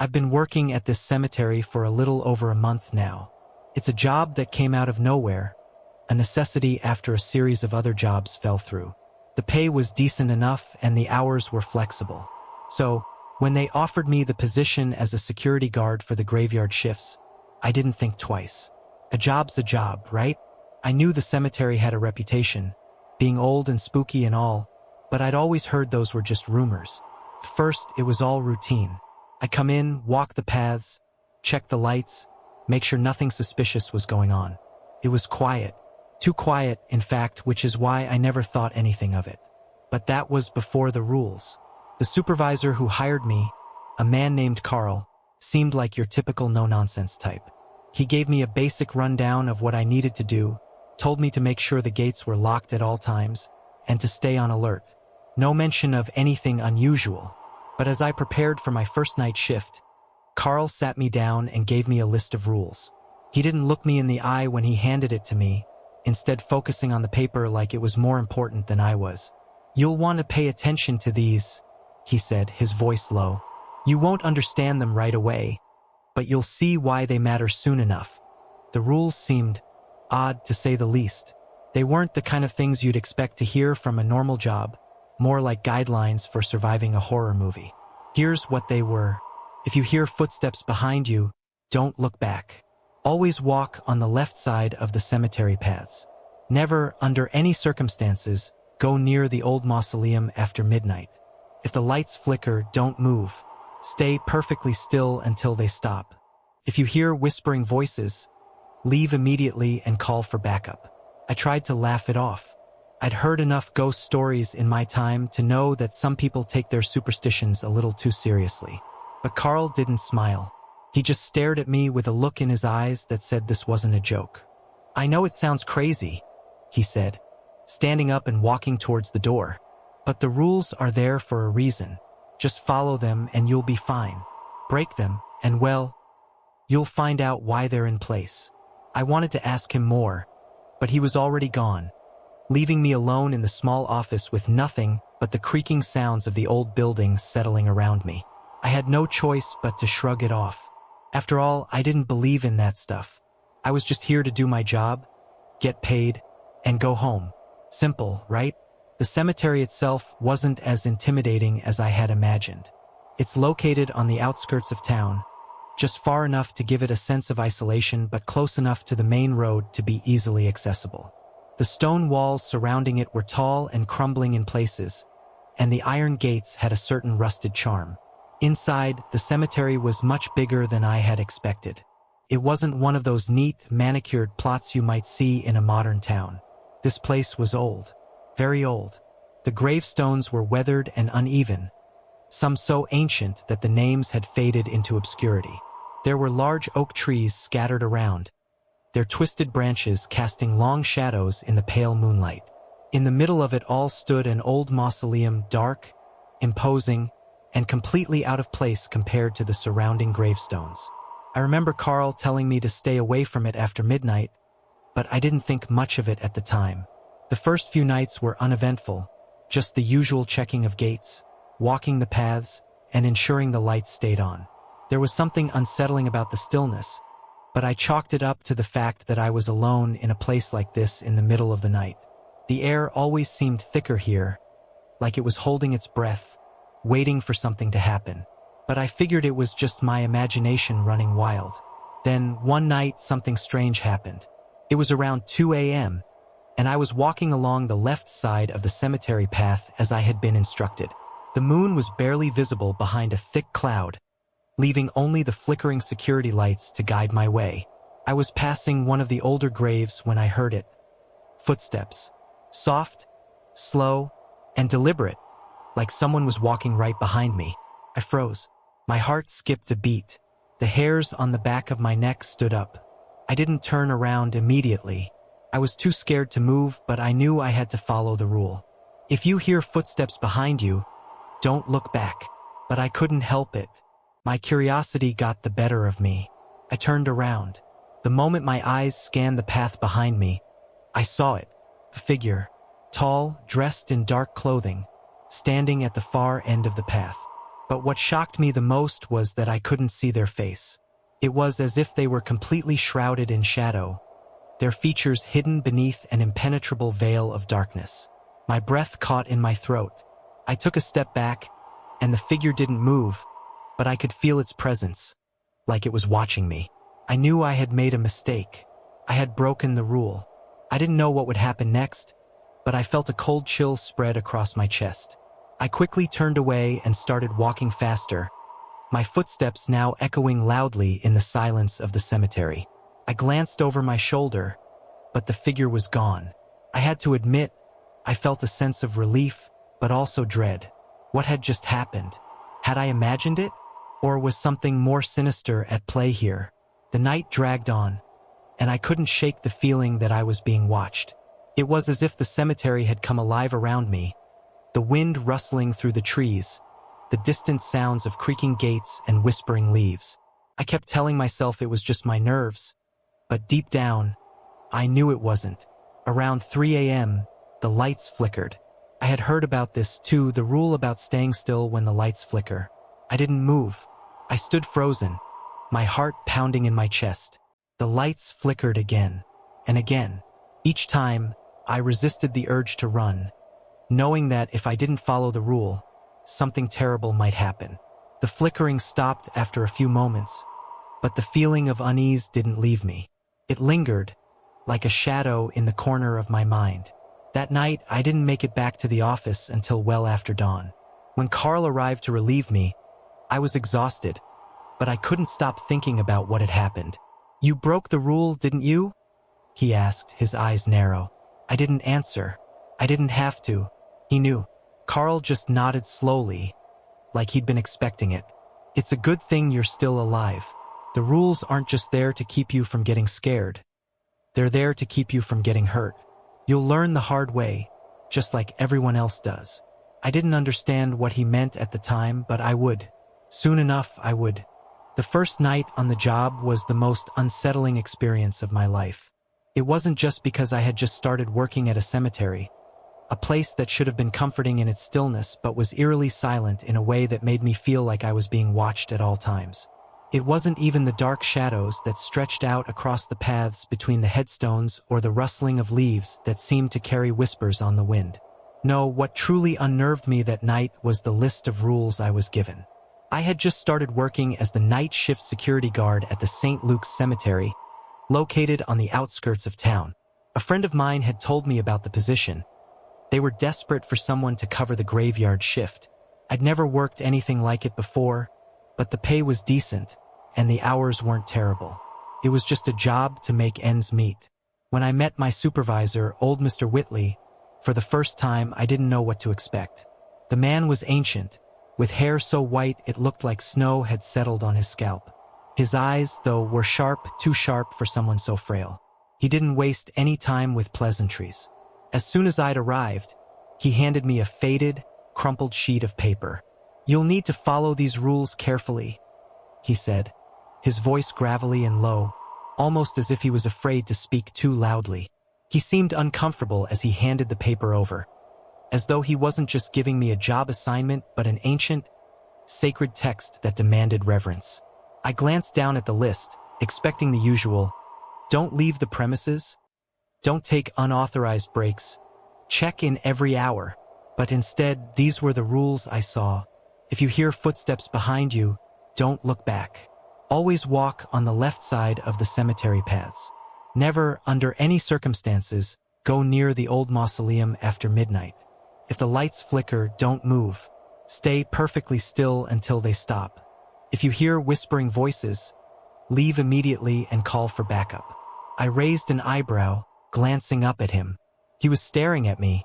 I've been working at this cemetery for a little over a month now. It's a job that came out of nowhere, a necessity after a series of other jobs fell through. The pay was decent enough and the hours were flexible. So, when they offered me the position as a security guard for the graveyard shifts, I didn't think twice. A job's a job, right? I knew the cemetery had a reputation, being old and spooky and all, but I'd always heard those were just rumors. First, it was all routine. I come in, walk the paths, check the lights, make sure nothing suspicious was going on. It was quiet. Too quiet, in fact, which is why I never thought anything of it. But that was before the rules. The supervisor who hired me, a man named Carl, seemed like your typical no-nonsense type. He gave me a basic rundown of what I needed to do, told me to make sure the gates were locked at all times, and to stay on alert. No mention of anything unusual. But as I prepared for my first night shift, Carl sat me down and gave me a list of rules. He didn't look me in the eye when he handed it to me, instead focusing on the paper like it was more important than I was. "You'll want to pay attention to these," he said, his voice low. "You won't understand them right away, but you'll see why they matter soon enough." The rules seemed odd, to say the least. They weren't the kind of things you'd expect to hear from a normal job, more like guidelines for surviving a horror movie. Here's what they were. If you hear footsteps behind you, don't look back. Always walk on the left side of the cemetery paths. Never, under any circumstances, go near the old mausoleum after midnight. If the lights flicker, don't move. Stay perfectly still until they stop. If you hear whispering voices, leave immediately and call for backup. I tried to laugh it off. I'd heard enough ghost stories in my time to know that some people take their superstitions a little too seriously. But Carl didn't smile. He just stared at me with a look in his eyes that said this wasn't a joke. "I know it sounds crazy," he said, standing up and walking towards the door. "But the rules are there for a reason. Just follow them and you'll be fine. Break them, and well, you'll find out why they're in place." I wanted to ask him more, but he was already gone, leaving me alone in the small office with nothing but the creaking sounds of the old buildings settling around me. I had no choice but to shrug it off. After all, I didn't believe in that stuff. I was just here to do my job, get paid, and go home. Simple, right? The cemetery itself wasn't as intimidating as I had imagined. It's located on the outskirts of town, just far enough to give it a sense of isolation but close enough to the main road to be easily accessible. The stone walls surrounding it were tall and crumbling in places, and the iron gates had a certain rusted charm. Inside, the cemetery was much bigger than I had expected. It wasn't one of those neat, manicured plots you might see in a modern town. This place was old, very old. The gravestones were weathered and uneven, some so ancient that the names had faded into obscurity. There were large oak trees scattered around, their twisted branches casting long shadows in the pale moonlight. In the middle of it all stood an old mausoleum, dark, imposing, and completely out of place compared to the surrounding gravestones. I remember Carl telling me to stay away from it after midnight, but I didn't think much of it at the time. The first few nights were uneventful, just the usual checking of gates, walking the paths, and ensuring the lights stayed on. There was something unsettling about the stillness, but I chalked it up to the fact that I was alone in a place like this in the middle of the night. The air always seemed thicker here, like it was holding its breath, waiting for something to happen. But I figured it was just my imagination running wild. Then, one night, something strange happened. It was around 2 a.m., and I was walking along the left side of the cemetery path as I had been instructed. The moon was barely visible behind a thick cloud, leaving only the flickering security lights to guide my way. I was passing one of the older graves when I heard it. Footsteps. Soft, slow, and deliberate, like someone was walking right behind me. I froze. My heart skipped a beat. The hairs on the back of my neck stood up. I didn't turn around immediately. I was too scared to move, but I knew I had to follow the rule. If you hear footsteps behind you, don't look back. But I couldn't help it. My curiosity got the better of me. I turned around. The moment my eyes scanned the path behind me, I saw it. A figure, tall, dressed in dark clothing, standing at the far end of the path. But what shocked me the most was that I couldn't see their face. It was as if they were completely shrouded in shadow, their features hidden beneath an impenetrable veil of darkness. My breath caught in my throat. I took a step back, and the figure didn't move, but I could feel its presence, like it was watching me. I knew I had made a mistake. I had broken the rule. I didn't know what would happen next, but I felt a cold chill spread across my chest. I quickly turned away and started walking faster, my footsteps now echoing loudly in the silence of the cemetery. I glanced over my shoulder, but the figure was gone. I had to admit, I felt a sense of relief, but also dread. What had just happened? Had I imagined it? Or was something more sinister at play here? The night dragged on, and I couldn't shake the feeling that I was being watched. It was as if the cemetery had come alive around me, the wind rustling through the trees, the distant sounds of creaking gates and whispering leaves. I kept telling myself it was just my nerves, but deep down, I knew it wasn't. Around 3 a.m., the lights flickered. I had heard about this too, the rule about staying still when the lights flicker. I didn't move. I stood frozen, my heart pounding in my chest. The lights flickered again and again. Each time, I resisted the urge to run, knowing that if I didn't follow the rule, something terrible might happen. The flickering stopped after a few moments, but the feeling of unease didn't leave me. It lingered, like a shadow in the corner of my mind. That night, I didn't make it back to the office until well after dawn. When Carl arrived to relieve me, I was exhausted, but I couldn't stop thinking about what had happened. "You broke the rule, didn't you?" he asked, his eyes narrow. I didn't answer. I didn't have to. He knew. Carl just nodded slowly, like he'd been expecting it. "It's a good thing you're still alive. The rules aren't just there to keep you from getting scared. They're there to keep you from getting hurt. You'll learn the hard way, just like everyone else does." I didn't understand what he meant at the time, but I would. Soon enough, I would. The first night on the job was the most unsettling experience of my life. It wasn't just because I had just started working at a cemetery, a place that should have been comforting in its stillness but was eerily silent in a way that made me feel like I was being watched at all times. It wasn't even the dark shadows that stretched out across the paths between the headstones or the rustling of leaves that seemed to carry whispers on the wind. No, what truly unnerved me that night was the list of rules I was given. I had just started working as the night shift security guard at the St. Luke's Cemetery, located on the outskirts of town. A friend of mine had told me about the position. They were desperate for someone to cover the graveyard shift. I'd never worked anything like it before, but the pay was decent, and the hours weren't terrible. It was just a job to make ends meet. When I met my supervisor, old Mr. Whitley, for the first time, I didn't know what to expect. The man was ancient, with hair so white it looked like snow had settled on his scalp. His eyes, though, were sharp, too sharp for someone so frail. He didn't waste any time with pleasantries. As soon as I'd arrived, he handed me a faded, crumpled sheet of paper. "You'll need to follow these rules carefully," he said, his voice gravelly and low, almost as if he was afraid to speak too loudly. He seemed uncomfortable as he handed the paper over, as though he wasn't just giving me a job assignment but an ancient, sacred text that demanded reverence. I glanced down at the list, expecting the usual: "Don't leave the premises. Don't take unauthorized breaks. Check in every hour." But instead, these were the rules I saw. If you hear footsteps behind you, don't look back. Always walk on the left side of the cemetery paths. Never, under any circumstances, go near the old mausoleum after midnight. If the lights flicker, don't move. Stay perfectly still until they stop. If you hear whispering voices, leave immediately and call for backup. I raised an eyebrow, glancing up at him. He was staring at me,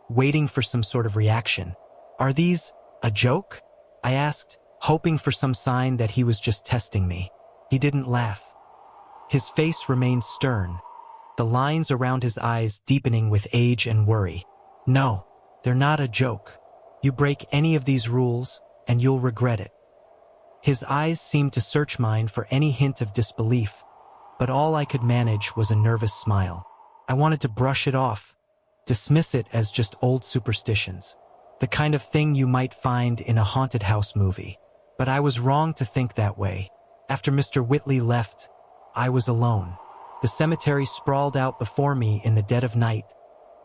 waiting for some sort of reaction. "Are these a joke?" I asked, hoping for some sign that he was just testing me. He didn't laugh. His face remained stern, the lines around his eyes deepening with age and worry. "No, they're not a joke. You break any of these rules, and you'll regret it." His eyes seemed to search mine for any hint of disbelief, but all I could manage was a nervous smile. I wanted to brush it off, dismiss it as just old superstitions. the kind of thing you might find in a haunted house movie. But I was wrong to think that way. After Mr. Whitley left, I was alone. The cemetery sprawled out before me in the dead of night,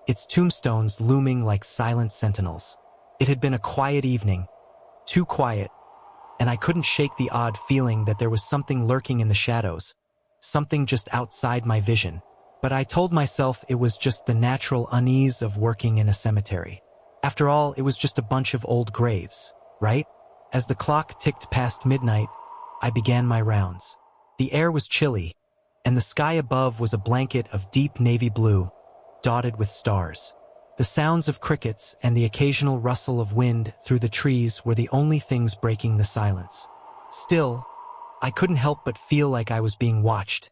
its tombstones looming like silent sentinels. It had been a quiet evening, too quiet, and I couldn't shake the odd feeling that there was something lurking in the shadows, something just outside my vision. But I told myself it was just the natural unease of working in a cemetery. After all, it was just a bunch of old graves, right? As the clock ticked past midnight, I began my rounds. The air was chilly, and the sky above was a blanket of deep navy blue, dotted with stars. The sounds of crickets and the occasional rustle of wind through the trees were the only things breaking the silence. Still, I couldn't help but feel like I was being watched,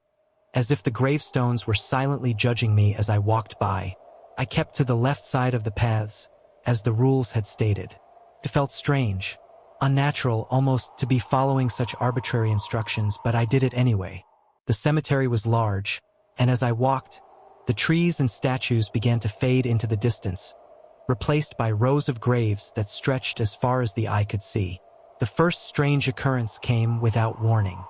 as if the gravestones were silently judging me as I walked by. I kept to the left side of the paths, as the rules had stated. It felt strange, unnatural almost to be following such arbitrary instructions, but I did it anyway. The cemetery was large, and as I walked, the trees and statues began to fade into the distance, replaced by rows of graves that stretched as far as the eye could see. The first strange occurrence came without warning.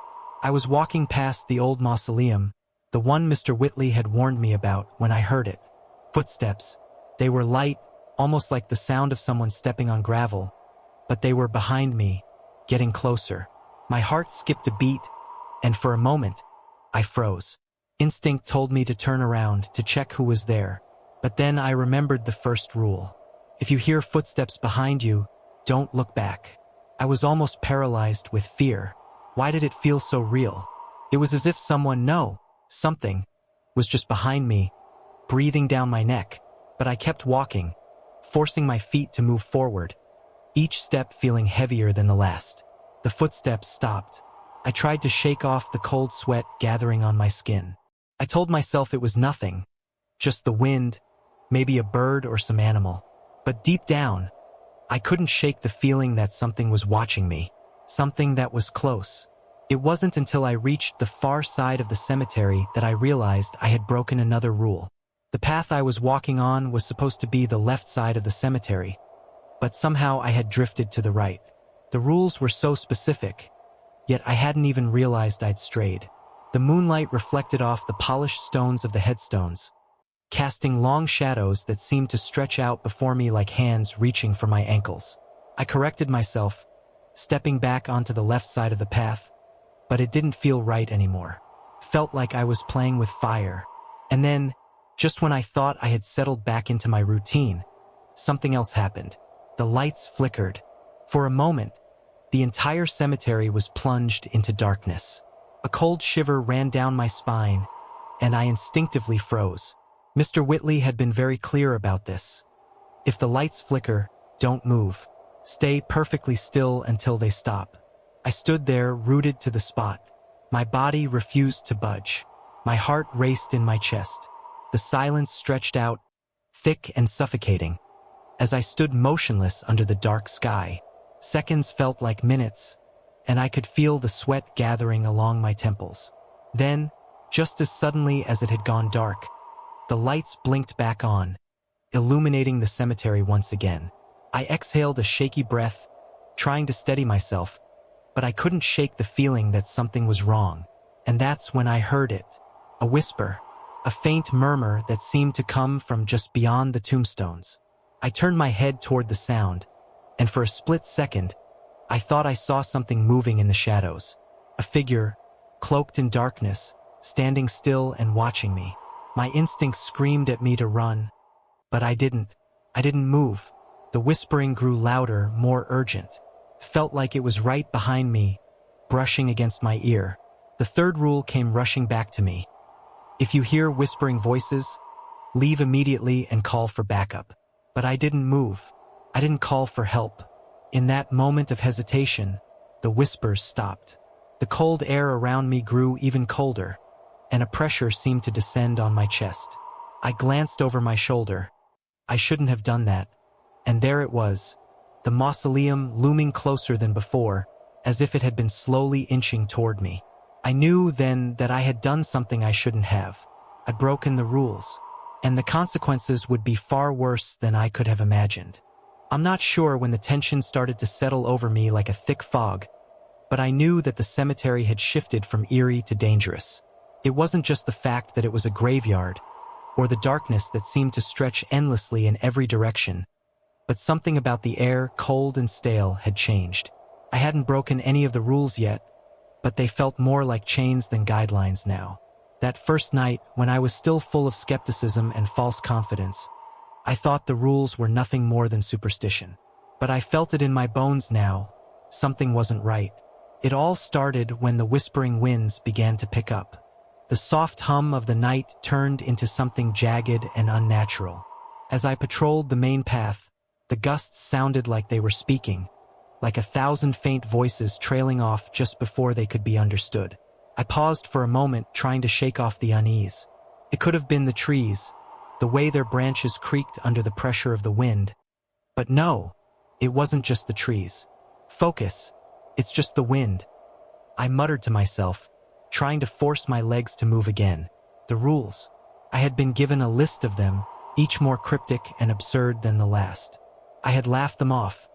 I was walking past the old mausoleum, the one Mr. Whitley had warned me about, when I heard it. Footsteps. They were light, almost like the sound of someone stepping on gravel, but they were behind me, getting closer. My heart skipped a beat, and for a moment, I froze. Instinct told me to turn around to check who was there, but then I remembered the first rule. If you hear footsteps behind you, don't look back. I was almost paralyzed with fear. Why did it feel so real? It was as if something, was just behind me, breathing down my neck. But I kept walking, forcing my feet to move forward, each step feeling heavier than the last. The footsteps stopped. I tried to shake off the cold sweat gathering on my skin. I told myself it was nothing, just the wind, maybe a bird or some animal. But deep down, I couldn't shake the feeling that something was watching me, something that was close. It wasn't until I reached the far side of the cemetery that I realized I had broken another rule. The path I was walking on was supposed to be the left side of the cemetery, but somehow I had drifted to the right. The rules were so specific, yet I hadn't even realized I'd strayed. The moonlight reflected off the polished stones of the headstones, casting long shadows that seemed to stretch out before me like hands reaching for my ankles. I corrected myself, stepping back onto the left side of the path, but it didn't feel right anymore. It felt like I was playing with fire. And then, just when I thought I had settled back into my routine, something else happened. The lights flickered. For a moment, the entire cemetery was plunged into darkness. A cold shiver ran down my spine, and I instinctively froze. Mr. Whitley had been very clear about this. If the lights flicker, don't move. Stay perfectly still until they stop. I stood there, rooted to the spot. My body refused to budge. My heart raced in my chest. The silence stretched out, thick and suffocating. As I stood motionless under the dark sky, seconds felt like minutes, and I could feel the sweat gathering along my temples. Then, just as suddenly as it had gone dark, the lights blinked back on, illuminating the cemetery once again. I exhaled a shaky breath, trying to steady myself, but I couldn't shake the feeling that something was wrong. And that's when I heard it. A whisper, a faint murmur that seemed to come from just beyond the tombstones. I turned my head toward the sound, and for a split second, I thought I saw something moving in the shadows. A figure, cloaked in darkness, standing still and watching me. My instincts screamed at me to run, but I didn't. I didn't move. The whispering grew louder, more urgent. It felt like it was right behind me, brushing against my ear. The third rule came rushing back to me. If you hear whispering voices, leave immediately and call for backup. But I didn't move. I didn't call for help. In that moment of hesitation, the whispers stopped. The cold air around me grew even colder, and a pressure seemed to descend on my chest. I glanced over my shoulder. I shouldn't have done that. And there it was, the mausoleum looming closer than before, as if it had been slowly inching toward me. I knew then that I had done something I shouldn't have. I'd broken the rules, and the consequences would be far worse than I could have imagined. I'm not sure when the tension started to settle over me like a thick fog, but I knew that the cemetery had shifted from eerie to dangerous. It wasn't just the fact that it was a graveyard, or the darkness that seemed to stretch endlessly in every direction, but something about the air, cold and stale, had changed. I hadn't broken any of the rules yet, but they felt more like chains than guidelines now. That first night, when I was still full of skepticism and false confidence, I thought the rules were nothing more than superstition. But I felt it in my bones now. Something wasn't right. It all started when the whispering winds began to pick up. The soft hum of the night turned into something jagged and unnatural. As I patrolled the main path, the gusts sounded like they were speaking, like 1,000 faint voices trailing off just before they could be understood. I paused for a moment, trying to shake off the unease. It could have been the trees, the way their branches creaked under the pressure of the wind. But no, it wasn't just the trees. Focus, it's just the wind. I muttered to myself, trying to force my legs to move again. The rules. I had been given a list of them, each more cryptic and absurd than the last. I had laughed them off,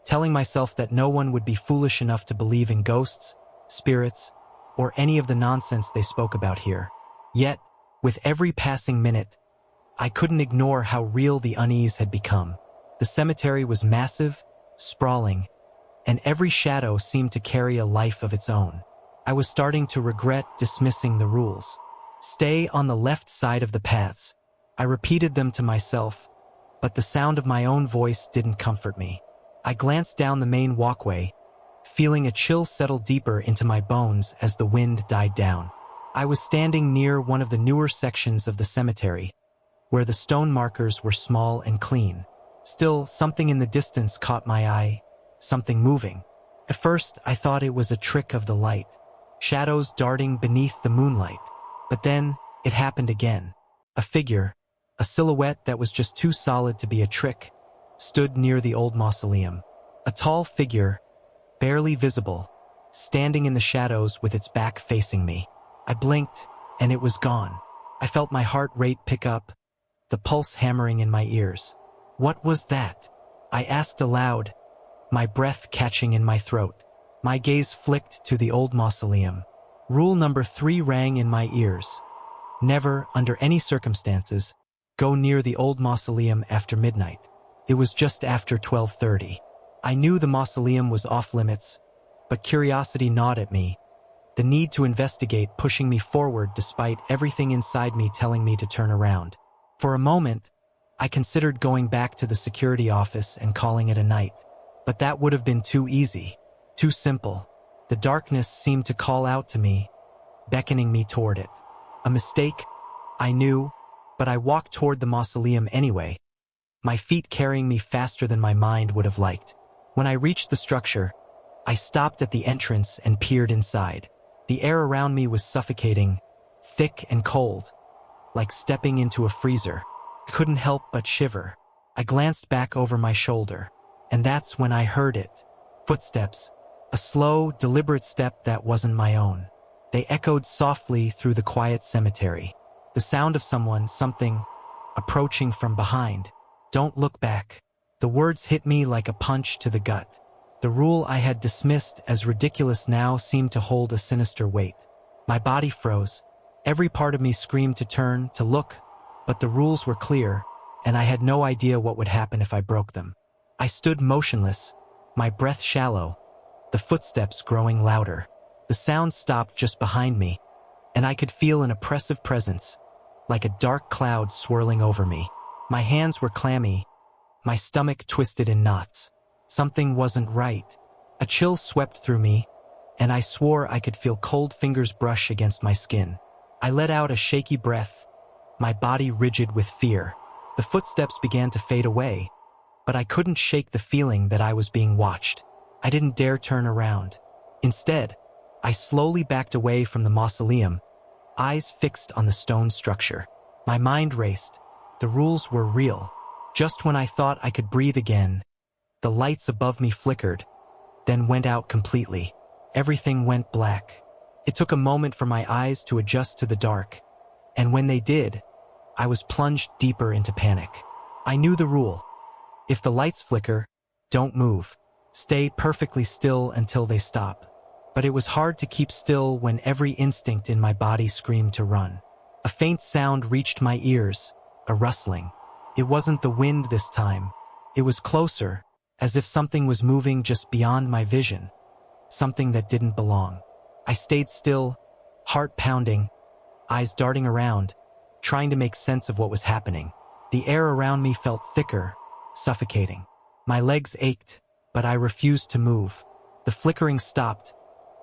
telling myself that no one would be foolish enough to believe in ghosts, spirits, or any of the nonsense they spoke about here. Yet, with every passing minute, I couldn't ignore how real the unease had become. The cemetery was massive, sprawling, and every shadow seemed to carry a life of its own. I was starting to regret dismissing the rules. Stay on the left side of the paths. I repeated them to myself, but the sound of my own voice didn't comfort me. I glanced down the main walkway, feeling a chill settle deeper into my bones as the wind died down. I was standing near one of the newer sections of the cemetery, where the stone markers were small and clean. Still, something in the distance caught my eye, something moving. At first, I thought it was a trick of the light, shadows darting beneath the moonlight. But then, it happened again. A figure, a silhouette that was just too solid to be a trick, stood near the old mausoleum. A tall figure, barely visible, standing in the shadows with its back facing me. I blinked, and it was gone. I felt my heart rate pick up, the pulse hammering in my ears. What was that? I asked aloud, my breath catching in my throat. My gaze flicked to the old mausoleum. Rule number 3 rang in my ears. Never, under any circumstances, go near the old mausoleum after midnight. It was just after 12:30. I knew the mausoleum was off limits, but curiosity gnawed at me, the need to investigate pushing me forward despite everything inside me telling me to turn around. For a moment, I considered going back to the security office and calling it a night, but that would have been too easy, too simple. The darkness seemed to call out to me, beckoning me toward it. A mistake, I knew, but I walked toward the mausoleum anyway, my feet carrying me faster than my mind would have liked. When I reached the structure, I stopped at the entrance and peered inside. The air around me was suffocating, thick and cold, like stepping into a freezer. I couldn't help but shiver. I glanced back over my shoulder, and that's when I heard it. Footsteps. A slow, deliberate step that wasn't my own. They echoed softly through the quiet cemetery. The sound of something, approaching from behind. Don't look back. The words hit me like a punch to the gut. The rule I had dismissed as ridiculous now seemed to hold a sinister weight. My body froze. Every part of me screamed to turn, to look, but the rules were clear, and I had no idea what would happen if I broke them. I stood motionless, my breath shallow, the footsteps growing louder. The sound stopped just behind me, and I could feel an oppressive presence, like a dark cloud swirling over me. My hands were clammy, my stomach twisted in knots. Something wasn't right. A chill swept through me, and I swore I could feel cold fingers brush against my skin. I let out a shaky breath, my body rigid with fear. The footsteps began to fade away, but I couldn't shake the feeling that I was being watched. I didn't dare turn around. Instead, I slowly backed away from the mausoleum, eyes fixed on the stone structure. My mind raced. The rules were real. Just when I thought I could breathe again, the lights above me flickered, then went out completely. Everything went black. It took a moment for my eyes to adjust to the dark, and when they did, I was plunged deeper into panic. I knew the rule. If the lights flicker, don't move. Stay perfectly still until they stop. But it was hard to keep still when every instinct in my body screamed to run. A faint sound reached my ears, a rustling. It wasn't the wind this time. It was closer, as if something was moving just beyond my vision. Something that didn't belong. I stayed still, heart pounding, eyes darting around, trying to make sense of what was happening. The air around me felt thicker, suffocating. My legs ached, but I refused to move. The flickering stopped,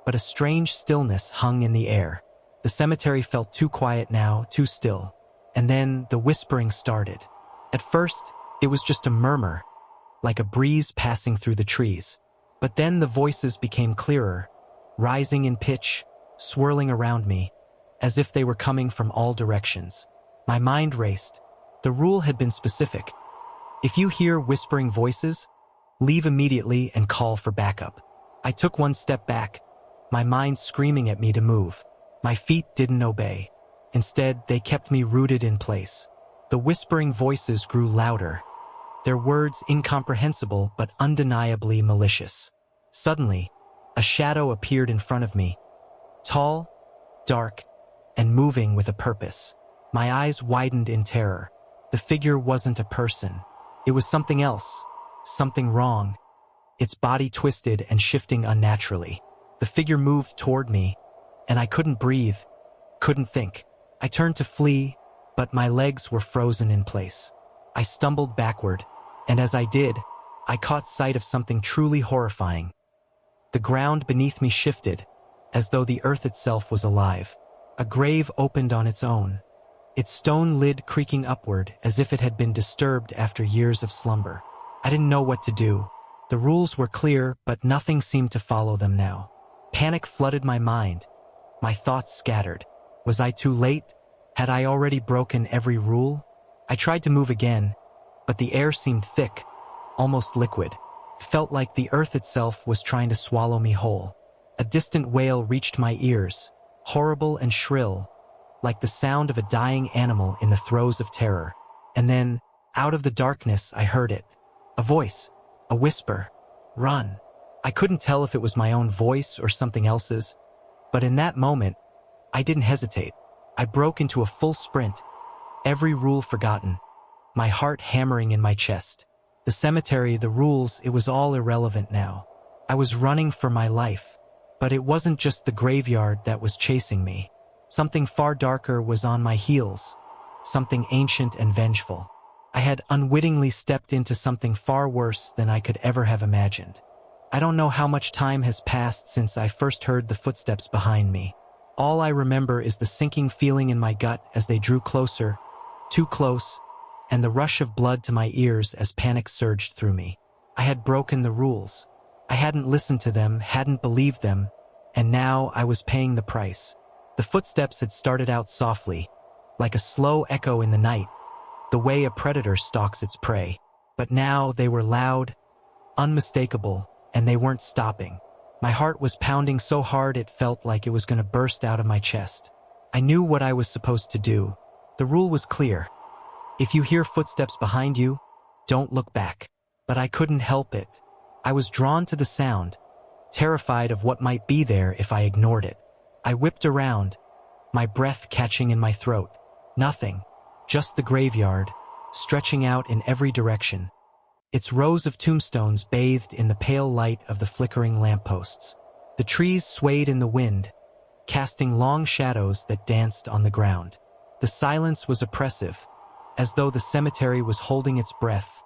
but a strange stillness hung in the air. The cemetery felt too quiet now, too still. And then the whispering started. At first, it was just a murmur, like a breeze passing through the trees. But then the voices became clearer, rising in pitch, swirling around me, as if they were coming from all directions. My mind raced. The rule had been specific. If you hear whispering voices, leave immediately and call for backup. I took one step back, my mind screaming at me to move. My feet didn't obey. Instead, they kept me rooted in place. The whispering voices grew louder, their words incomprehensible but undeniably malicious. Suddenly, a shadow appeared in front of me, tall, dark, and moving with a purpose. My eyes widened in terror. The figure wasn't a person. It was something else, something wrong. Its body twisted and shifting unnaturally. The figure moved toward me, and I couldn't breathe, couldn't think. I turned to flee, but my legs were frozen in place. I stumbled backward, and as I did, I caught sight of something truly horrifying. The ground beneath me shifted, as though the earth itself was alive. A grave opened on its own, its stone lid creaking upward as if it had been disturbed after years of slumber. I didn't know what to do. The rules were clear, but nothing seemed to follow them now. Panic flooded my mind. My thoughts scattered. Was I too late? Had I already broken every rule? I tried to move again, but the air seemed thick, almost liquid. It felt like the earth itself was trying to swallow me whole. A distant wail reached my ears, horrible and shrill, like the sound of a dying animal in the throes of terror. And then, out of the darkness, I heard it. A voice, a whisper, "Run." I couldn't tell if it was my own voice or something else's, but in that moment, I didn't hesitate. I broke into a full sprint, every rule forgotten, my heart hammering in my chest. The cemetery, the rules, it was all irrelevant now. I was running for my life, but it wasn't just the graveyard that was chasing me. Something far darker was on my heels, something ancient and vengeful. I had unwittingly stepped into something far worse than I could ever have imagined. I don't know how much time has passed since I first heard the footsteps behind me. All I remember is the sinking feeling in my gut as they drew closer, too close, and the rush of blood to my ears as panic surged through me. I had broken the rules. I hadn't listened to them, hadn't believed them, and now I was paying the price. The footsteps had started out softly, like a slow echo in the night, the way a predator stalks its prey. But now they were loud, unmistakable, and they weren't stopping. My heart was pounding so hard it felt like it was going to burst out of my chest. I knew what I was supposed to do. The rule was clear. If you hear footsteps behind you, don't look back. But I couldn't help it. I was drawn to the sound, terrified of what might be there if I ignored it. I whipped around, my breath catching in my throat. Nothing, just the graveyard, stretching out in every direction. Its rows of tombstones bathed in the pale light of the flickering lampposts. The trees swayed in the wind, casting long shadows that danced on the ground. The silence was oppressive, as though the cemetery was holding its breath,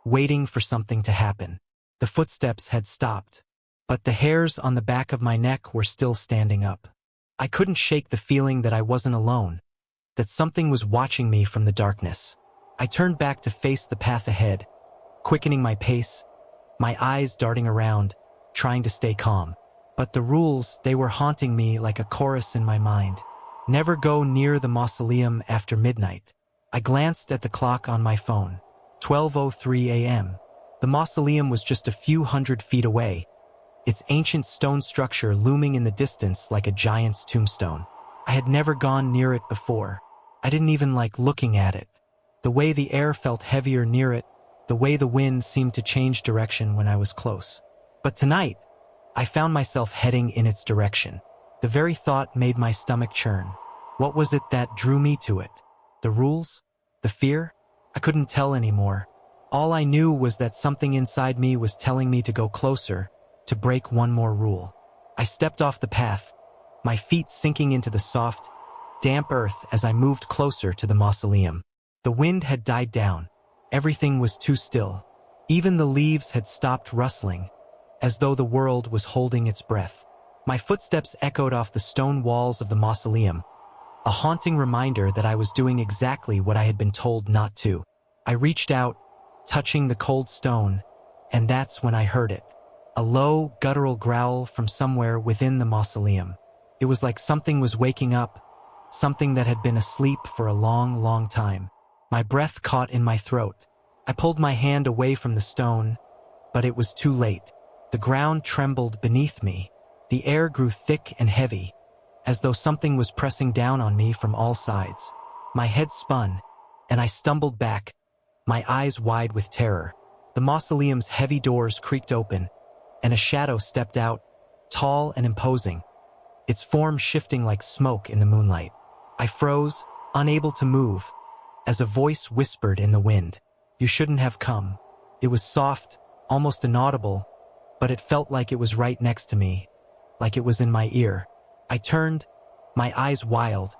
waiting for something to happen. The footsteps had stopped, but the hairs on the back of my neck were still standing up. I couldn't shake the feeling that I wasn't alone, that something was watching me from the darkness. I turned back to face the path ahead, quickening my pace, my eyes darting around, trying to stay calm. But the rules, they were haunting me like a chorus in my mind. Never go near the mausoleum after midnight. I glanced at the clock on my phone. 12:03 a.m. The mausoleum was just a few hundred feet away, its ancient stone structure looming in the distance like a giant's tombstone. I had never gone near it before. I didn't even like looking at it. The way the air felt heavier near it, the way the wind seemed to change direction when I was close. But tonight, I found myself heading in its direction. The very thought made my stomach churn. What was it that drew me to it? The rules? The fear? I couldn't tell anymore. All I knew was that something inside me was telling me to go closer, to break one more rule. I stepped off the path, my feet sinking into the soft, damp earth as I moved closer to the mausoleum. The wind had died down. Everything was too still. Even the leaves had stopped rustling, as though the world was holding its breath. My footsteps echoed off the stone walls of the mausoleum, a haunting reminder that I was doing exactly what I had been told not to. I reached out, touching the cold stone, and that's when I heard it. A low, guttural growl from somewhere within the mausoleum. It was like something was waking up, something that had been asleep for a long, long time. My breath caught in my throat. I pulled my hand away from the stone, but it was too late. The ground trembled beneath me. The air grew thick and heavy, as though something was pressing down on me from all sides. My head spun, and I stumbled back, my eyes wide with terror. The mausoleum's heavy doors creaked open, and a shadow stepped out, tall and imposing, its form shifting like smoke in the moonlight. I froze, unable to move, as a voice whispered in the wind. "You shouldn't have come." It was soft, almost inaudible, but it felt like it was right next to me, like it was in my ear. I turned, my eyes wild,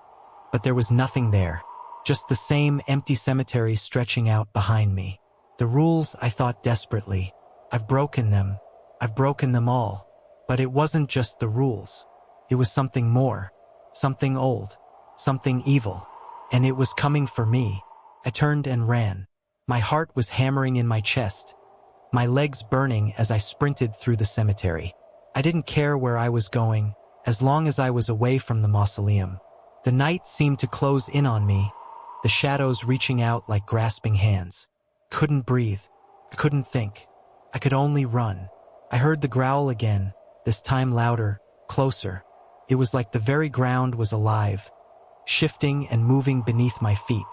but there was nothing there, just the same empty cemetery stretching out behind me. The rules, I thought desperately. I've broken them. I've broken them all. But it wasn't just the rules. It was something more, something old, something evil, and it was coming for me. I turned and ran. My heart was hammering in my chest, my legs burning as I sprinted through the cemetery. I didn't care where I was going, as long as I was away from the mausoleum. The night seemed to close in on me, the shadows reaching out like grasping hands. Couldn't breathe. I couldn't think. I could only run. I heard the growl again, this time louder, closer. It was like the very ground was alive, shifting and moving beneath my feet.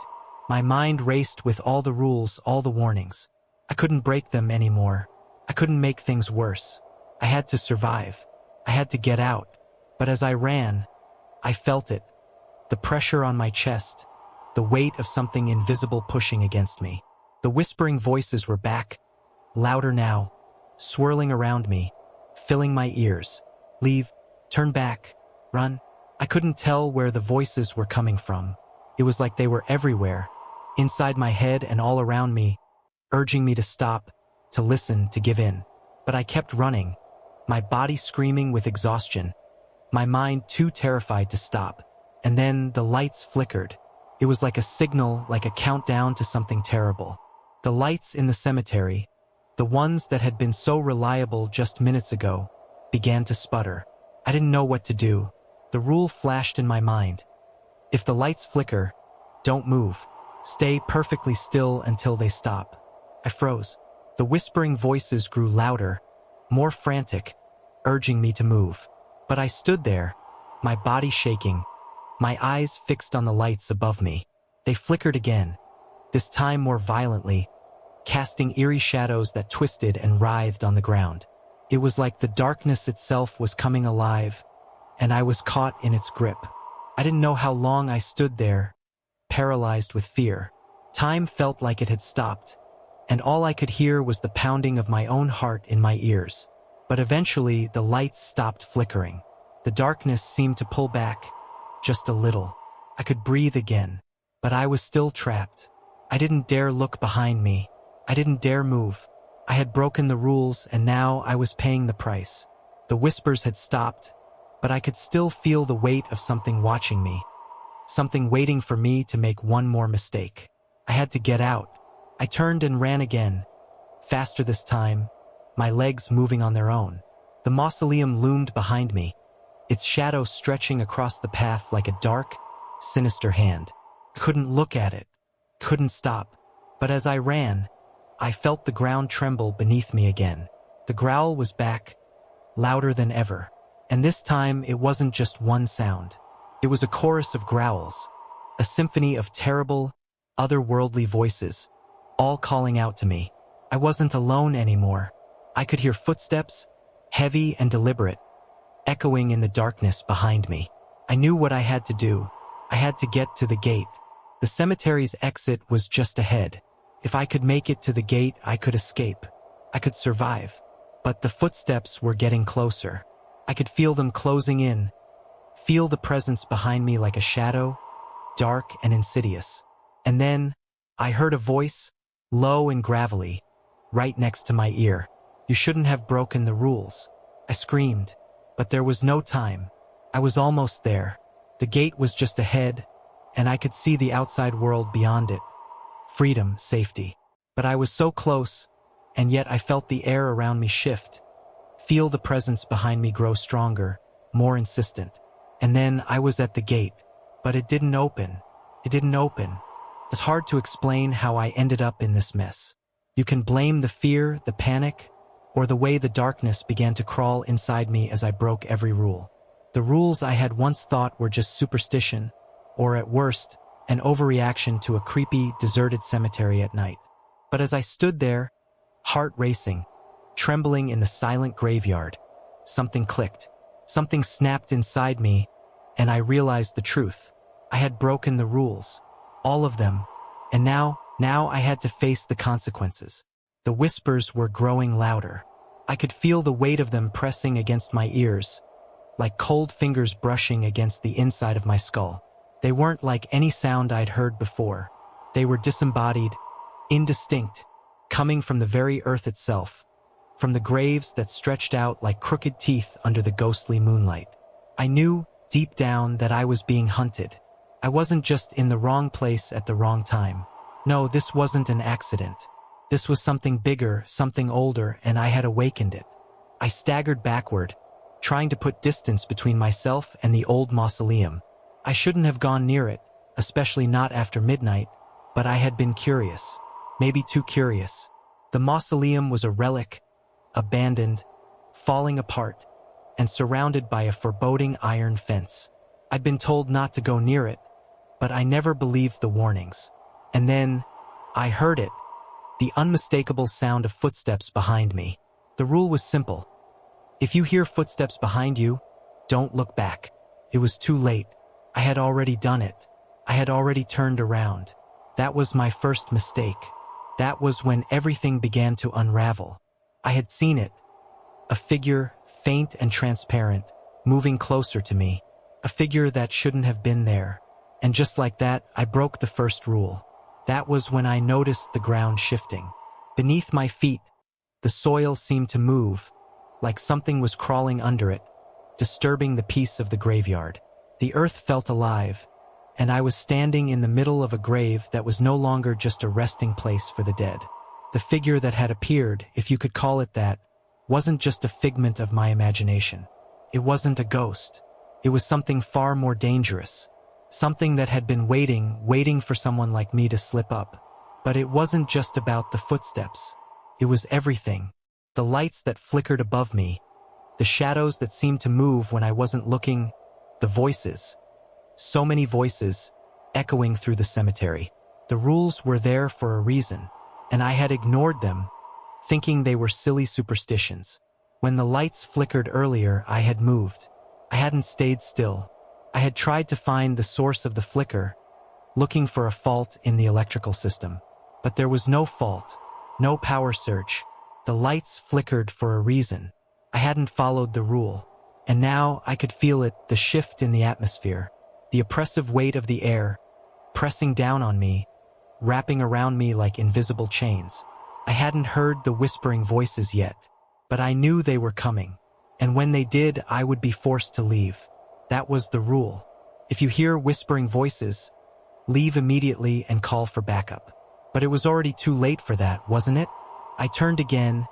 My mind raced with all the rules, all the warnings. I couldn't break them anymore. I couldn't make things worse. I had to survive. I had to get out. But as I ran, I felt it. The pressure on my chest, the weight of something invisible pushing against me. The whispering voices were back, louder now, swirling around me, filling my ears. Leave, turn back, run. I couldn't tell where the voices were coming from. It was like they were everywhere, inside my head and all around me, urging me to stop, to listen, to give in. But I kept running, my body screaming with exhaustion, my mind too terrified to stop. And then the lights flickered. It was like a signal, like a countdown to something terrible. The lights in the cemetery, the ones that had been so reliable just minutes ago, began to sputter. I didn't know what to do. The rule flashed in my mind. If the lights flicker, don't move. Stay perfectly still until they stop. I froze. The whispering voices grew louder, more frantic, urging me to move. But I stood there, my body shaking, my eyes fixed on the lights above me. They flickered again, this time more violently, casting eerie shadows that twisted and writhed on the ground. It was like the darkness itself was coming alive, and I was caught in its grip. I didn't know how long I stood there, paralyzed with fear. Time felt like it had stopped, and all I could hear was the pounding of my own heart in my ears. But eventually, the lights stopped flickering. The darkness seemed to pull back, just a little. I could breathe again, but I was still trapped. I didn't dare look behind me. I didn't dare move. I had broken the rules, and now I was paying the price. The whispers had stopped, but I could still feel the weight of something watching me, something waiting for me to make one more mistake. I had to get out. I turned and ran again, faster this time, my legs moving on their own. The mausoleum loomed behind me, its shadow stretching across the path like a dark, sinister hand. I couldn't look at it, couldn't stop. But as I ran, I felt the ground tremble beneath me again. The growl was back, louder than ever. And this time, it wasn't just one sound. It was a chorus of growls, a symphony of terrible, otherworldly voices, all calling out to me. I wasn't alone anymore. I could hear footsteps, heavy and deliberate, echoing in the darkness behind me. I knew what I had to do. I had to get to the gate. The cemetery's exit was just ahead. If I could make it to the gate, I could escape. I could survive. But the footsteps were getting closer. I could feel them closing in, feel the presence behind me like a shadow, dark and insidious. And then, I heard a voice, low and gravelly, right next to my ear. "You shouldn't have broken the rules." I screamed, but there was no time. I was almost there. The gate was just ahead, and I could see the outside world beyond it. Freedom, safety. But I was so close, and yet I felt the air around me shift, feel the presence behind me grow stronger, more insistent. And then I was at the gate, but it didn't open. It didn't open. It's hard to explain how I ended up in this mess. You can blame the fear, the panic, or the way the darkness began to crawl inside me as I broke every rule. The rules I had once thought were just superstition, or at worst, an overreaction to a creepy, deserted cemetery at night. But as I stood there, heart racing, trembling in the silent graveyard, something clicked. Something snapped inside me, and I realized the truth. I had broken the rules, all of them, and now I had to face the consequences. The whispers were growing louder. I could feel the weight of them pressing against my ears, like cold fingers brushing against the inside of my skull. They weren't like any sound I'd heard before. They were disembodied, indistinct, coming from the very earth itself, from the graves that stretched out like crooked teeth under the ghostly moonlight. I knew, deep down, that I was being hunted. I wasn't just in the wrong place at the wrong time. No, this wasn't an accident. This was something bigger, something older, and I had awakened it. I staggered backward, trying to put distance between myself and the old mausoleum. I shouldn't have gone near it, especially not after midnight, but I had been curious. Maybe too curious. The mausoleum was a relic, abandoned, falling apart, and surrounded by a foreboding iron fence. I'd been told not to go near it, but I never believed the warnings. And then, I heard it, the unmistakable sound of footsteps behind me. The rule was simple. If you hear footsteps behind you, don't look back. It was too late. I had already done it. I had already turned around. That was my first mistake. That was when everything began to unravel. I had seen it. A figure, faint and transparent, moving closer to me. A figure that shouldn't have been there. And just like that, I broke the first rule. That was when I noticed the ground shifting. Beneath my feet, the soil seemed to move, like something was crawling under it, disturbing the peace of the graveyard. The earth felt alive, and I was standing in the middle of a grave that was no longer just a resting place for the dead. The figure that had appeared, if you could call it that, wasn't just a figment of my imagination. It wasn't a ghost. It was something far more dangerous. Something that had been waiting for someone like me to slip up. But it wasn't just about the footsteps. It was everything. The lights that flickered above me, the shadows that seemed to move when I wasn't looking, the voices. So many voices, echoing through the cemetery. The rules were there for a reason, and I had ignored them, thinking they were silly superstitions. When the lights flickered earlier, I had moved. I hadn't stayed still. I had tried to find the source of the flicker, looking for a fault in the electrical system. But there was no fault, no power surge. The lights flickered for a reason. I hadn't followed the rule. And now I could feel it, the shift in the atmosphere, the oppressive weight of the air, pressing down on me, wrapping around me like invisible chains. I hadn't heard the whispering voices yet, but I knew they were coming. And when they did, I would be forced to leave. That was the rule. If you hear whispering voices, leave immediately and call for backup. But it was already too late for that, wasn't it? I turned again,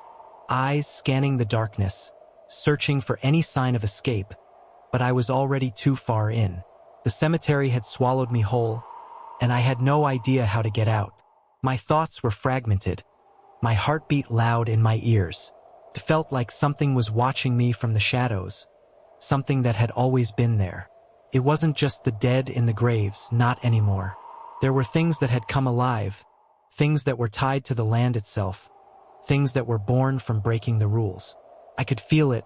eyes scanning the darkness, searching for any sign of escape, but I was already too far in. The cemetery had swallowed me whole, and I had no idea how to get out. My thoughts were fragmented, my heart beat loud in my ears. It felt like something was watching me from the shadows, something that had always been there. It wasn't just the dead in the graves, not anymore. There were things that had come alive, things that were tied to the land itself, things that were born from breaking the rules. I could feel it,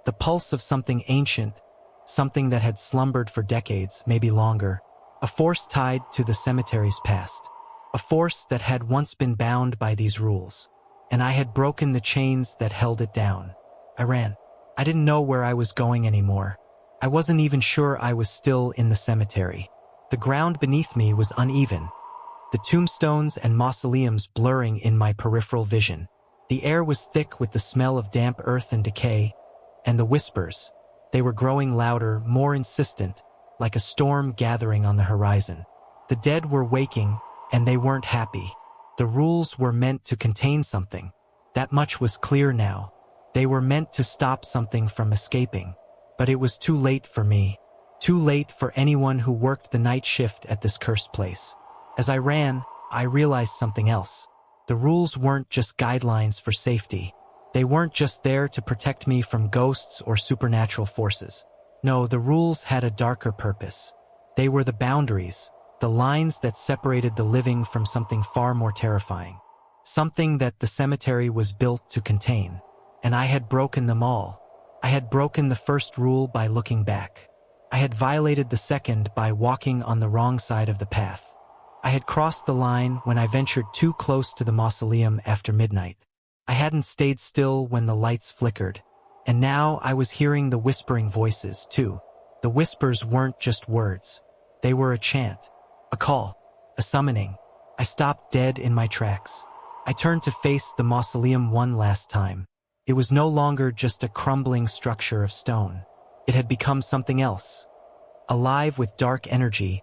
the pulse of something ancient, something that had slumbered for decades, maybe longer, a force tied to the cemetery's past, a force that had once been bound by these rules, and I had broken the chains that held it down. I ran. I didn't know where I was going anymore. I wasn't even sure I was still in the cemetery. The ground beneath me was uneven, the tombstones and mausoleums blurring in my peripheral vision. The air was thick with the smell of damp earth and decay, and the whispers, they were growing louder, more insistent, like a storm gathering on the horizon. The dead were waking, and they weren't happy. The rules were meant to contain something. That much was clear now. They were meant to stop something from escaping. But it was too late for me. Too late for anyone who worked the night shift at this cursed place. As I ran, I realized something else. The rules weren't just guidelines for safety. They weren't just there to protect me from ghosts or supernatural forces. No, the rules had a darker purpose. They were the boundaries, the lines that separated the living from something far more terrifying. Something that the cemetery was built to contain. And I had broken them all. I had broken the first rule by looking back. I had violated the second by walking on the wrong side of the path. I had crossed the line when I ventured too close to the mausoleum after midnight. I hadn't stayed still when the lights flickered. And now I was hearing the whispering voices, too. The whispers weren't just words. They were a chant, a call, a summoning. I stopped dead in my tracks. I turned to face the mausoleum one last time. It was no longer just a crumbling structure of stone. It had become something else. Alive with dark energy,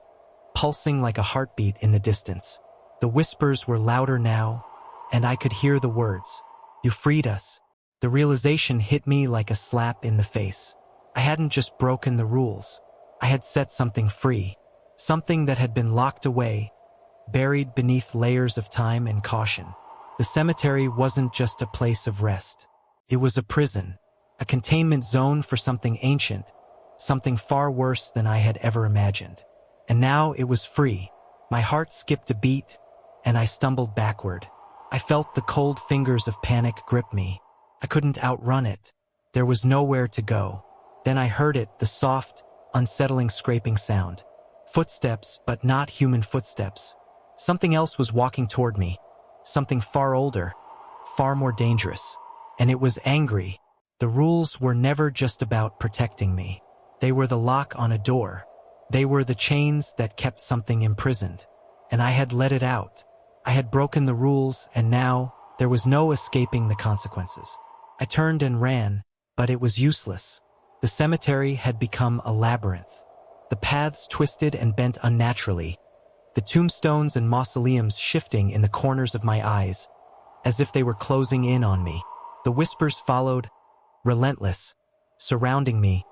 pulsing like a heartbeat in the distance. The whispers were louder now, and I could hear the words. You freed us. The realization hit me like a slap in the face. I hadn't just broken the rules. I had set something free. Something that had been locked away, buried beneath layers of time and caution. The cemetery wasn't just a place of rest. It was a prison, a containment zone for something ancient, something far worse than I had ever imagined. And now it was free. My heart skipped a beat, and I stumbled backward. I felt the cold fingers of panic grip me. I couldn't outrun it. There was nowhere to go. Then I heard it, the soft, unsettling scraping sound. Footsteps, but not human footsteps. Something else was walking toward me. Something far older, far more dangerous. And it was angry. The rules were never just about protecting me. They were the lock on a door. They were the chains that kept something imprisoned. And I had let it out. I had broken the rules, and now there was no escaping the consequences. I turned and ran, but it was useless. The cemetery had become a labyrinth. The paths twisted and bent unnaturally, the tombstones and mausoleums shifting in the corners of my eyes, as if they were closing in on me. The whispers followed, relentless, surrounding me,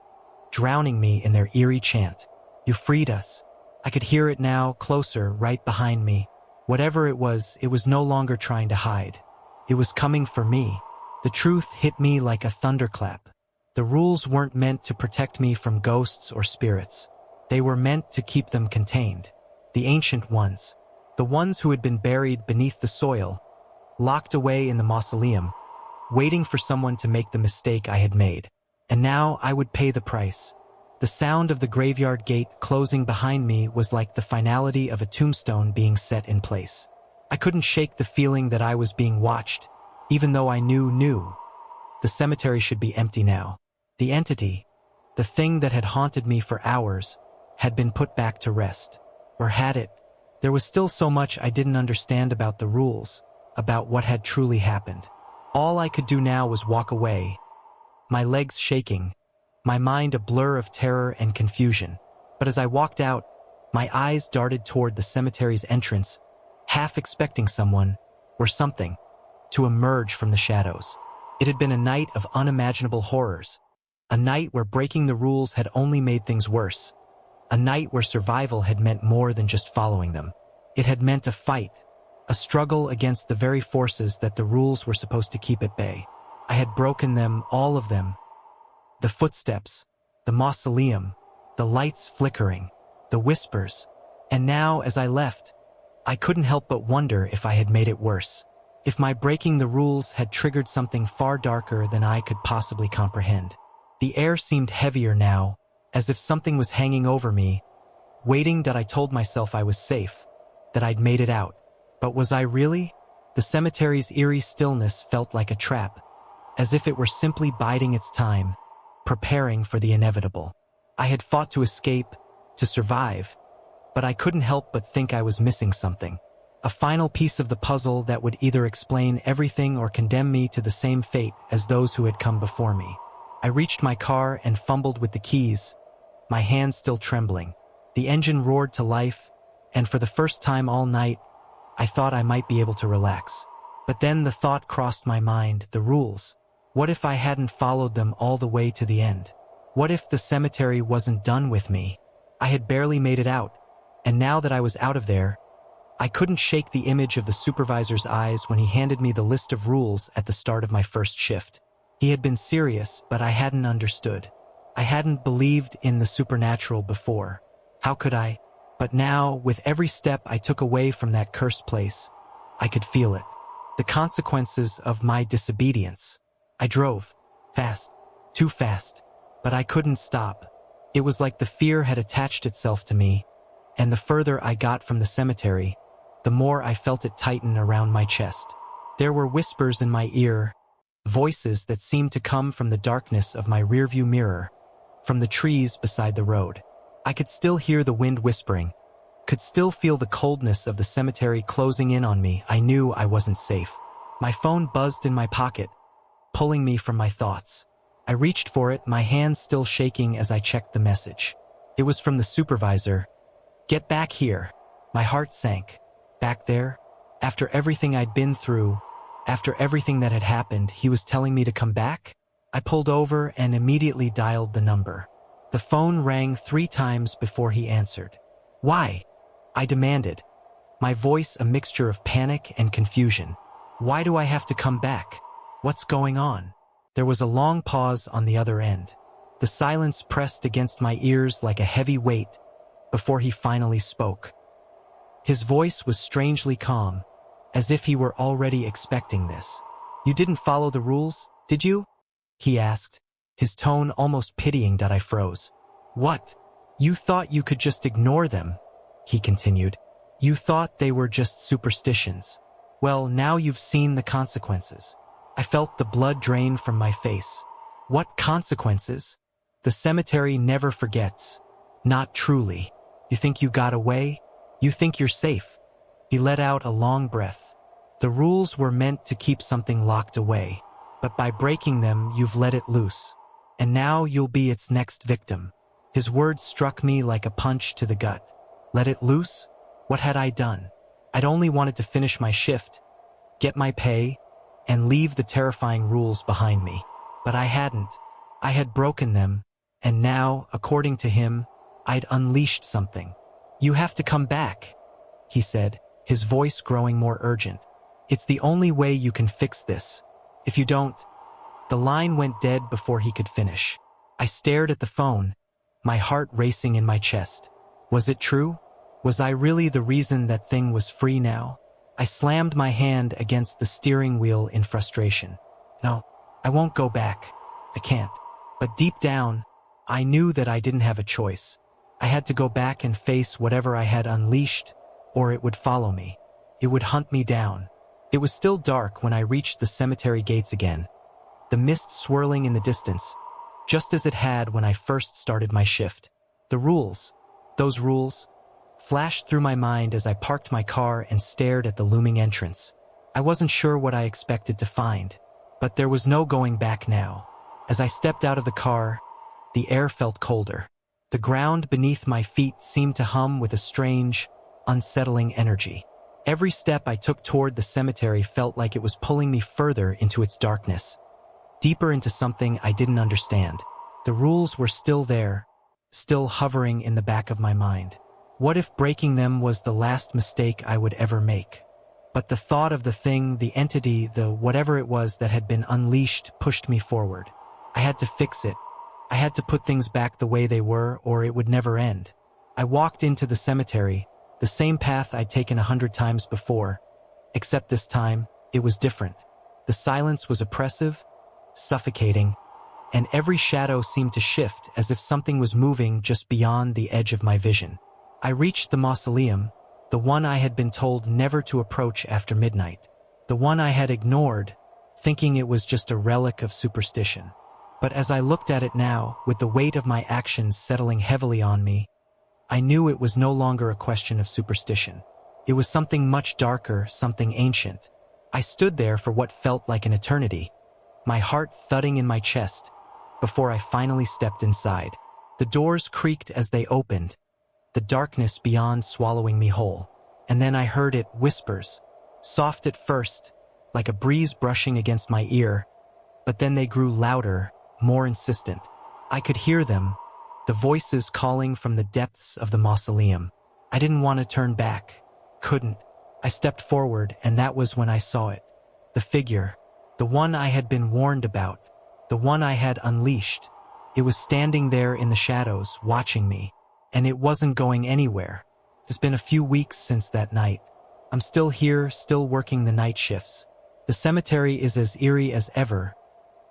drowning me in their eerie chant. You freed us. I could hear it now, closer, right behind me. Whatever it was no longer trying to hide. It was coming for me. The truth hit me like a thunderclap. The rules weren't meant to protect me from ghosts or spirits. They were meant to keep them contained. The ancient ones, the ones who had been buried beneath the soil, locked away in the mausoleum, waiting for someone to make the mistake I had made. And now I would pay the price. The sound of the graveyard gate closing behind me was like the finality of a tombstone being set in place. I couldn't shake the feeling that I was being watched, even though I knew. The cemetery should be empty now. The entity, the thing that had haunted me for hours, had been put back to rest. Or had it? There was still so much I didn't understand about the rules, about what had truly happened. All I could do now was walk away, my legs shaking, my mind a blur of terror and confusion. But as I walked out, my eyes darted toward the cemetery's entrance, half expecting someone, or something, to emerge from the shadows. It had been a night of unimaginable horrors, a night where breaking the rules had only made things worse, a night where survival had meant more than just following them. It had meant a fight, a struggle against the very forces that the rules were supposed to keep at bay. I had broken them, all of them. The footsteps, the mausoleum, the lights flickering, the whispers. And now, as I left, I couldn't help but wonder if I had made it worse. If my breaking the rules had triggered something far darker than I could possibly comprehend. The air seemed heavier now, as if something was hanging over me, waiting that I told myself I was safe, that I'd made it out. But was I really? The cemetery's eerie stillness felt like a trap, as if it were simply biding its time, preparing for the inevitable. I had fought to escape, to survive, but I couldn't help but think I was missing something. A final piece of the puzzle that would either explain everything or condemn me to the same fate as those who had come before me. I reached my car and fumbled with the keys, my hands still trembling. The engine roared to life, and for the first time all night, I thought I might be able to relax. But then the thought crossed my mind, the rules. What if I hadn't followed them all the way to the end? What if the cemetery wasn't done with me? I had barely made it out, and now that I was out of there, I couldn't shake the image of the supervisor's eyes when he handed me the list of rules at the start of my first shift. He had been serious, but I hadn't understood. I hadn't believed in the supernatural before. How could I? But now, with every step I took away from that cursed place, I could feel it. The consequences of my disobedience. I drove. Fast. Too fast. But I couldn't stop. It was like the fear had attached itself to me, and the further I got from the cemetery, the more I felt it tighten around my chest. There were whispers in my ear, voices that seemed to come from the darkness of my rearview mirror, from the trees beside the road. I could still hear the wind whispering, could still feel the coldness of the cemetery closing in on me. I knew I wasn't safe. My phone buzzed in my pocket, pulling me from my thoughts. I reached for it, my hands still shaking as I checked the message. It was from the supervisor. "Get back here." My heart sank. Back there? After everything I'd been through, after everything that had happened, he was telling me to come back? I pulled over and immediately dialed the number. The phone rang 3 times before he answered. "Why?" I demanded, my voice a mixture of panic and confusion. "Why do I have to come back? What's going on?" There was a long pause on the other end. The silence pressed against my ears like a heavy weight before he finally spoke. His voice was strangely calm, as if he were already expecting this. "You didn't follow the rules, did you?" he asked, his tone almost pitying that I froze. "What? You thought you could just ignore them," he continued. "You thought they were just superstitions. Well, now you've seen the consequences." I felt the blood drain from my face. "What consequences?" "The cemetery never forgets. Not truly. You think you got away? You think you're safe?" He let out a long breath. "The rules were meant to keep something locked away, but by breaking them, you've let it loose. And now you'll be its next victim." His words struck me like a punch to the gut. Let it loose? What had I done? I'd only wanted to finish my shift, get my pay, and leave the terrifying rules behind me. But I hadn't. I had broken them, and now, according to him, I'd unleashed something. "You have to come back," he said, his voice growing more urgent. "It's the only way you can fix this. If you don't..." The line went dead before he could finish. I stared at the phone, my heart racing in my chest. Was it true? Was I really the reason that thing was free now? I slammed my hand against the steering wheel in frustration. No, I won't go back. I can't. But deep down, I knew that I didn't have a choice. I had to go back and face whatever I had unleashed, or it would follow me. It would hunt me down. It was still dark when I reached the cemetery gates again, the mist swirling in the distance, just as it had when I first started my shift. The rules, those rules, flashed through my mind as I parked my car and stared at the looming entrance. I wasn't sure what I expected to find, but there was no going back now. As I stepped out of the car, the air felt colder. The ground beneath my feet seemed to hum with a strange, unsettling energy. Every step I took toward the cemetery felt like it was pulling me further into its darkness, deeper into something I didn't understand. The rules were still there, still hovering in the back of my mind. What if breaking them was the last mistake I would ever make? But the thought of the thing, the entity, the whatever it was that had been unleashed pushed me forward. I had to fix it. I had to put things back the way they were, or it would never end. I walked into the cemetery, the same path I'd taken 100 times before, except this time, it was different. The silence was oppressive, suffocating, and every shadow seemed to shift as if something was moving just beyond the edge of my vision. I reached the mausoleum, the one I had been told never to approach after midnight, the one I had ignored, thinking it was just a relic of superstition. But as I looked at it now, with the weight of my actions settling heavily on me, I knew it was no longer a question of superstition. It was something much darker, something ancient. I stood there for what felt like an eternity, my heart thudding in my chest, before I finally stepped inside. The doors creaked as they opened, the darkness beyond swallowing me whole. And then I heard it, whispers, soft at first, like a breeze brushing against my ear, but then they grew louder, more insistent. I could hear them, the voices calling from the depths of the mausoleum. I didn't want to turn back. Couldn't. I stepped forward, and that was when I saw it. The figure, the one I had been warned about, the one I had unleashed. It was standing there in the shadows, watching me, and it wasn't going anywhere. It's been a few weeks since that night. I'm still here, still working the night shifts. The cemetery is as eerie as ever,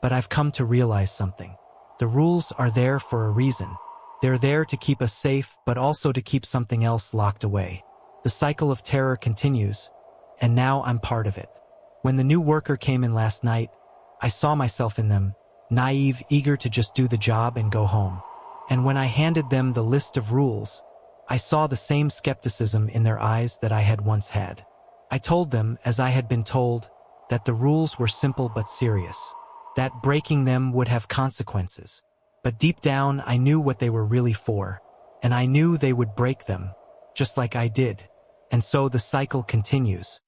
but I've come to realize something. The rules are there for a reason. They're there to keep us safe, but also to keep something else locked away. The cycle of terror continues, and now I'm part of it. When the new worker came in last night, I saw myself in them, naive, eager to just do the job and go home. And when I handed them the list of rules, I saw the same skepticism in their eyes that I had once had. I told them, as I had been told, that the rules were simple but serious, that breaking them would have consequences. But deep down, I knew what they were really for, and I knew they would break them, just like I did. And so the cycle continues.